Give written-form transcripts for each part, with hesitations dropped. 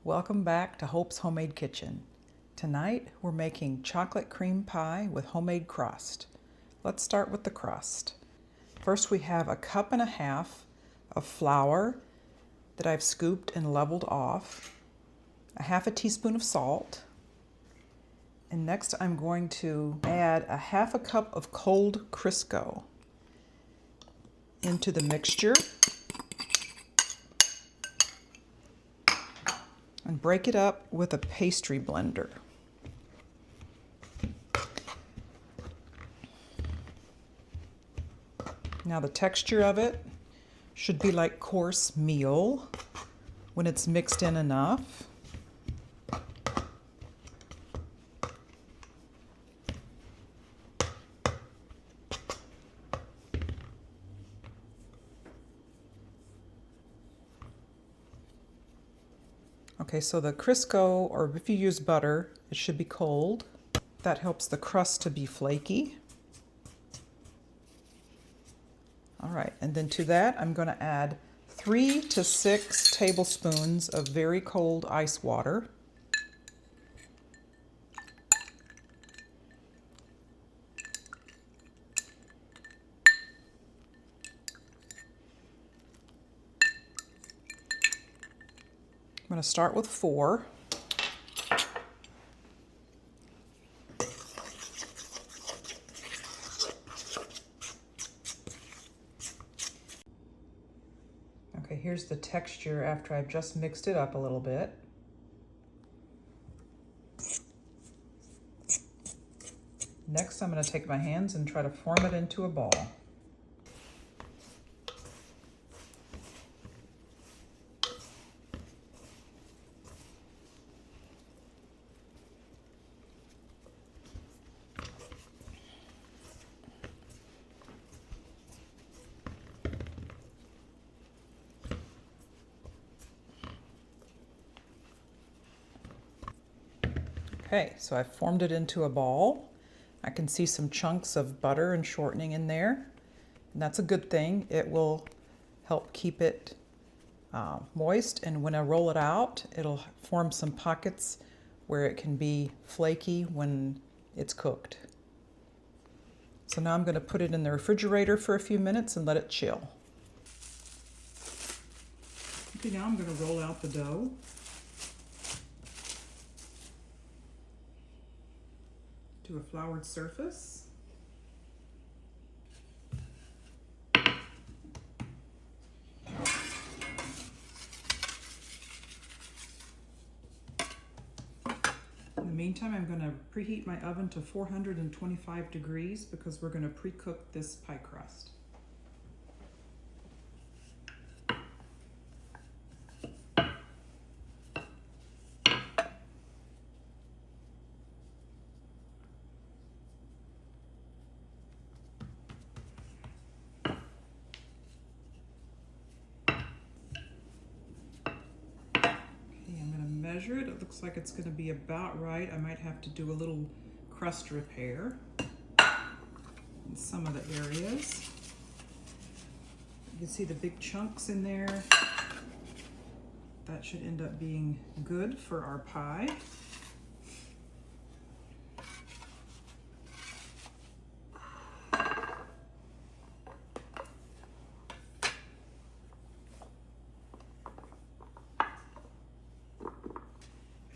Welcome back to Hope's Homemade Kitchen. Tonight we're making chocolate cream pie with homemade crust. Let's start with the crust. First we have 1.5 cups of flour that I've scooped and leveled off, 1/2 teaspoon of salt, and next I'm going to add 1/2 cup of cold Crisco into the mixture and break it up with a pastry blender. Now the texture of it should be like coarse meal when it's mixed in enough. Okay, so the Crisco, or if you use butter, it should be cold. That helps the crust to be flaky. All right, and then to that I'm going to add 3 to 6 tablespoons of very cold ice water. I'm going to start with 4. Okay, here's the texture after I've just mixed it up a little bit. Next, I'm going to take my hands and try to form it into a ball. Okay, so I've formed it into a ball. I can see some chunks of butter and shortening in there, and that's a good thing. It will help keep it moist, and when I roll it out, it'll form some pockets where it can be flaky when it's cooked. So now I'm going to put it in the refrigerator for a few minutes and let it chill. Okay, now I'm going to roll out the dough. To a floured surface. In the meantime, I'm going to preheat my oven to 425 degrees because we're going to pre-cook this pie crust. Measure it. It looks like it's going to be about right. I might have to do a little crust repair in some of the areas. You can see the big chunks in there. That should end up being good for our pie.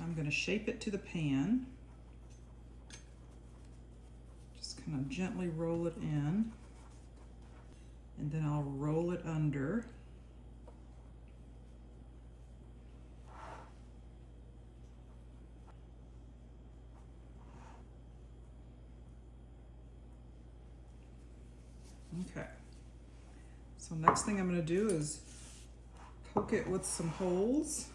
I'm going to shape it to the pan. Just kind of gently roll it in, and then I'll roll it under. Okay. So next thing I'm going to do is poke it with some holes.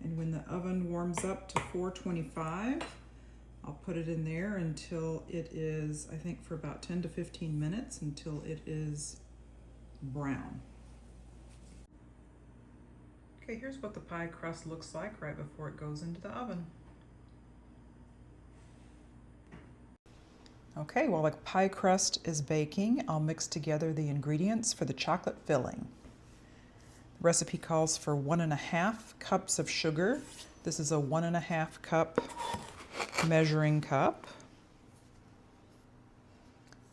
And when the oven warms up to 425, I'll put it in there until it is, I think for about 10 to 15 minutes, until it is brown. Okay, here's what the pie crust looks like right before it goes into the oven. Okay, while the pie crust is baking, I'll mix together the ingredients for the chocolate filling. The recipe calls for 1.5 cups of sugar. This is a 1.5 cup measuring cup.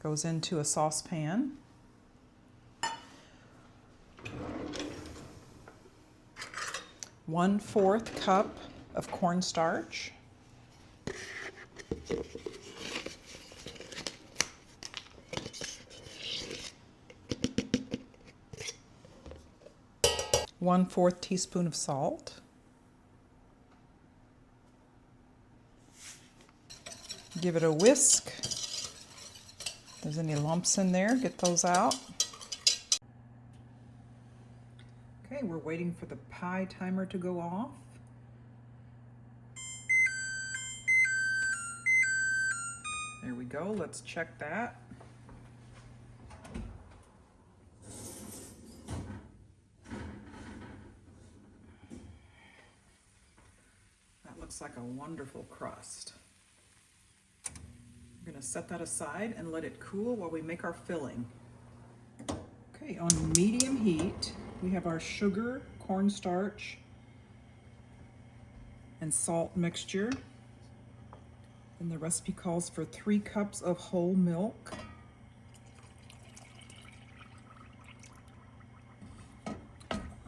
Goes into a saucepan. One-fourth cup of cornstarch. One-fourth teaspoon of salt. Give it a whisk. If there's any lumps in there, get those out. Okay, we're waiting for the pie timer to go off. There we go, let's check that. That looks like a wonderful crust. We're going to set that aside and let it cool while we make our filling. Okay, on medium heat, we have our sugar, cornstarch, and salt mixture. And the recipe calls for 3 cups of whole milk.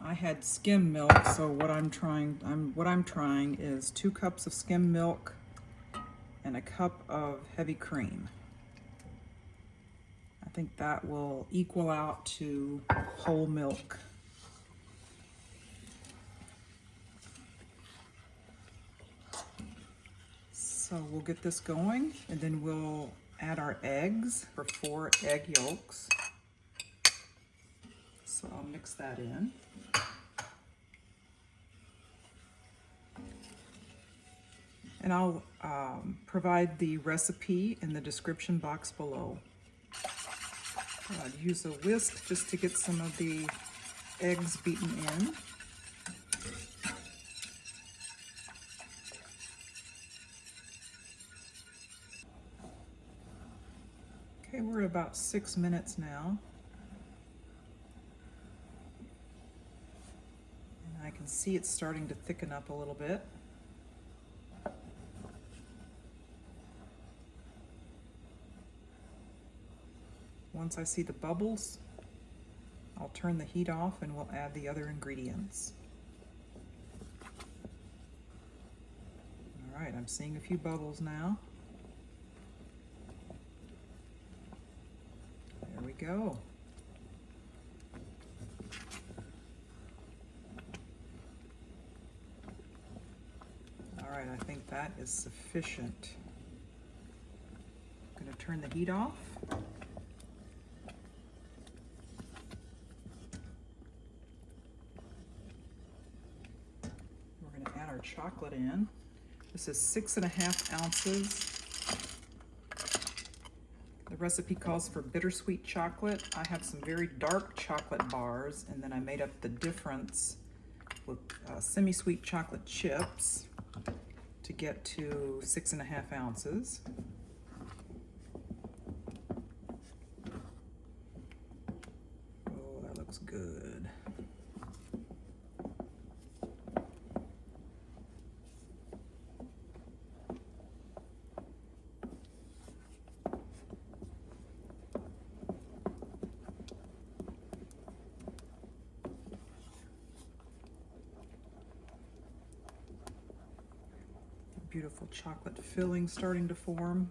I had skim milk, so what I'm trying is 2 cups of skim milk and a cup of heavy cream. I think that will equal out to whole milk. So we'll get this going, and then we'll add our eggs for 4 egg yolks. So I'll mix that in. And I'll provide the recipe in the description box below. I'd use a whisk just to get some of the eggs beaten in. Okay, we're about 6 minutes now. And I can see it's starting to thicken up a little bit. Once I see the bubbles, I'll turn the heat off and we'll add the other ingredients. All right, I'm seeing a few bubbles now. There we go. All right, I think that is sufficient. I'm going to turn the heat off. Our chocolate in. This is 6.5 ounces. The recipe calls for bittersweet chocolate. I have some very dark chocolate bars, and then I made up the difference with semi-sweet chocolate chips to get to 6.5 ounces. Oh, that looks good. Beautiful chocolate filling starting to form.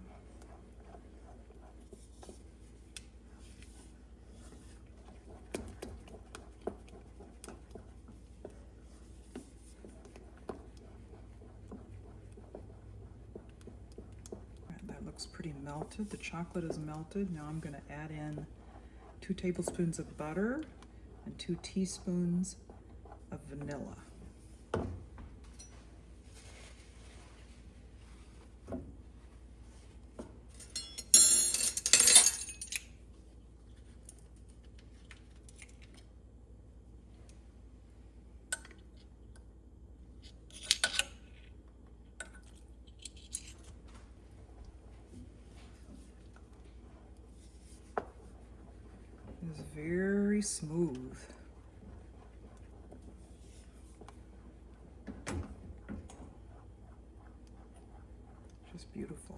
That looks pretty melted. The chocolate is melted. Now I'm going to add in 2 tablespoons of butter and 2 teaspoons of vanilla. is very smooth. Just beautiful.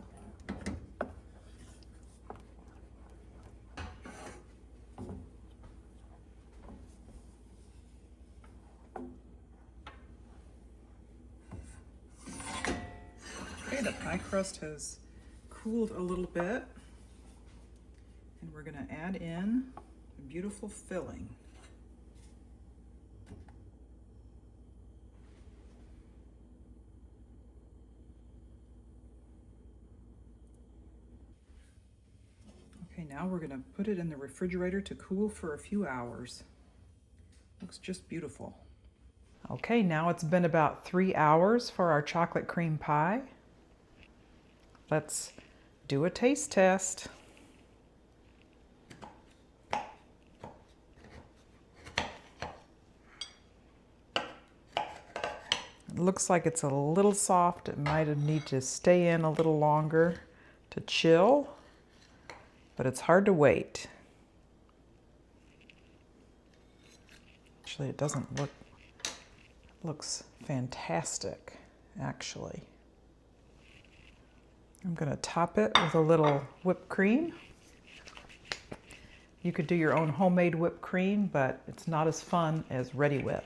Okay, the pie crust has cooled a little bit, and we're going to add in a beautiful filling. Okay, now we're going to put it in the refrigerator to cool for a few hours. Looks just beautiful. Okay, now it's been about 3 hours for our chocolate cream pie. Let's do a taste test. It looks like it's a little soft. It might need to stay in a little longer to chill, but it's hard to wait. Actually, it doesn't look, looks fantastic, actually. I'm going to top it with a little whipped cream. You could do your own homemade whipped cream, but it's not as fun as Ready Whip.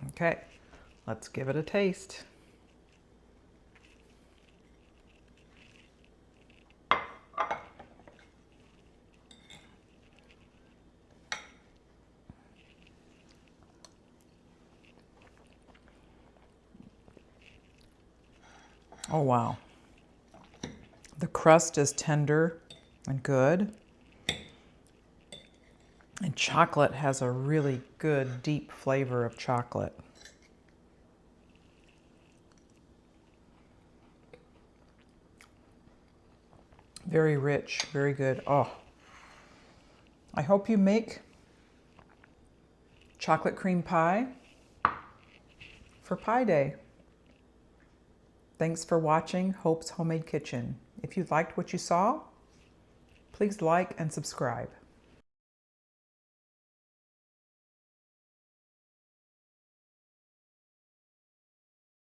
Okay, let's give it a taste. Oh wow. The crust is tender and good. And chocolate has a really good, deep flavor of chocolate. Very rich, very good. Oh, I hope you make chocolate cream pie for Pie Day. Thanks for watching Hope's Homemade Kitchen. If you liked what you saw, please like and subscribe.